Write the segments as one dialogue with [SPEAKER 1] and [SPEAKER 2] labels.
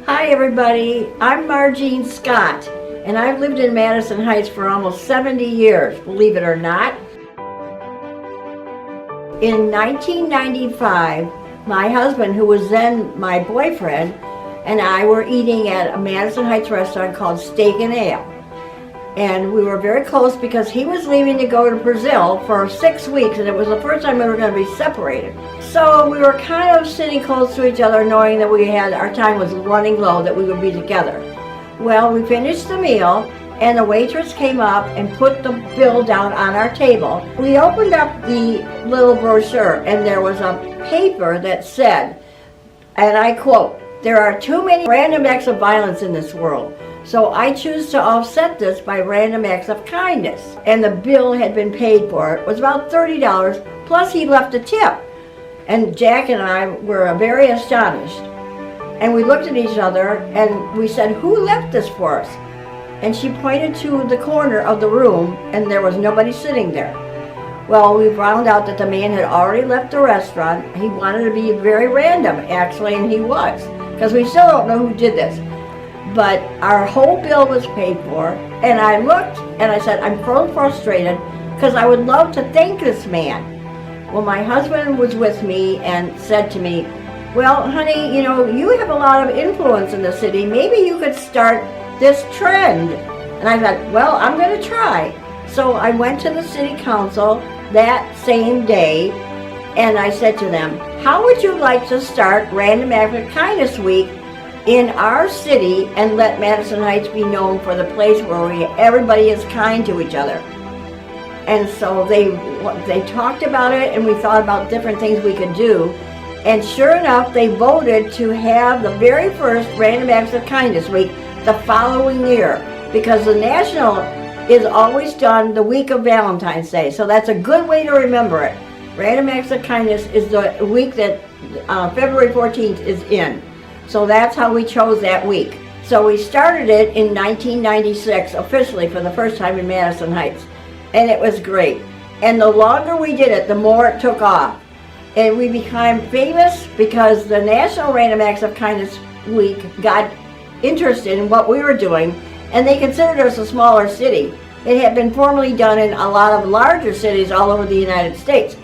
[SPEAKER 1] Hi everybody, I'm Margene Scott, and I've lived in Madison Heights for almost 70 years, believe it or not. In 1995, my husband, who was then my boyfriend, and I were eating at a Madison Heights restaurant called Steak and Ale. And we were very close because he was leaving to go to Brazil for 6 weeks, and it was the first time we were going to be separated. So we were kind of sitting close to each other, knowing that our time was running low, that we would be together. Well, we finished the meal, and the waitress came up and put the bill down on our table. We opened up the little brochure, and there was a paper that said, and I quote, "There are too many random acts of violence in this world. So I choose to offset this by random acts of kindness." And the bill had been paid for. It was about $30, plus he left a tip. And Jack and I were very astonished. And we looked at each other and we said, "Who left this for us?" And she pointed to the corner of the room, and there was nobody sitting there. Well, we found out that the man had already left the restaurant. He wanted to be very random, actually, and he was, because we still don't know who did this. But our whole bill was paid for, and I looked and I said, I'm so frustrated because I would love to thank this man. Well, my husband was with me and said to me, "Well, honey, you have a lot of influence in the city. Maybe you could start this trend." And I thought, well, I'm going to try. So I went to the city council that same day, and I said to them, "How would you like to start Random Act of Kindness Week in our city and let Madison Heights be known for the place where everybody is kind to each other?" And so they talked about it, and we thought about different things we could do. And sure enough, they voted to have the very first Random Acts of Kindness Week the following year, because the national is always done the week of Valentine's Day. So that's a good way to remember it. Random Acts of Kindness is the week that February 14th is in. So that's how we chose that week. So we started it in 1996 officially for the first time in Madison Heights. And it was great. And the longer we did it, the more it took off. And we became famous because the National Random Acts of Kindness Week got interested in what we were doing, and they considered us a smaller city. It had been formerly done in a lot of larger cities all over the United States.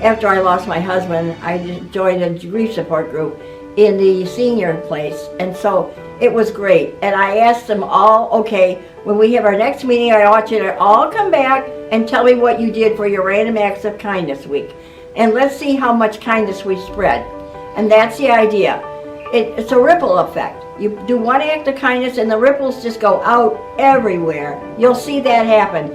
[SPEAKER 1] After I lost my husband, I joined a grief support group in the senior place, and so it was great. And I asked them all, okay, when we have our next meeting, I want you to all come back and tell me what you did for your Random Acts of Kindness Week, and let's see how much kindness we spread. And that's the idea. It's a ripple effect. You do one act of kindness and the ripples just go out everywhere. You'll see that happen.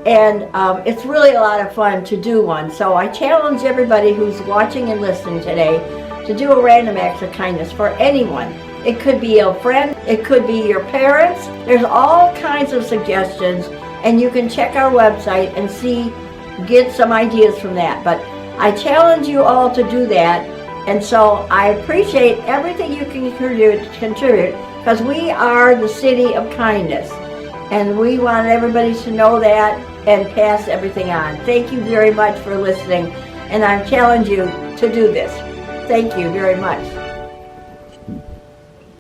[SPEAKER 1] And it's really a lot of fun to do one. So I challenge everybody who's watching and listening today to do a Random Act of Kindness for anyone. It could be a friend, it could be your parents. There's all kinds of suggestions, and you can check our website and get some ideas from that. But I challenge you all to do that, and so I appreciate everything you can contribute, because we are the city of kindness, and we want everybody to know that and pass everything on. Thank you very much for listening, and I challenge you to do this. Thank you very much.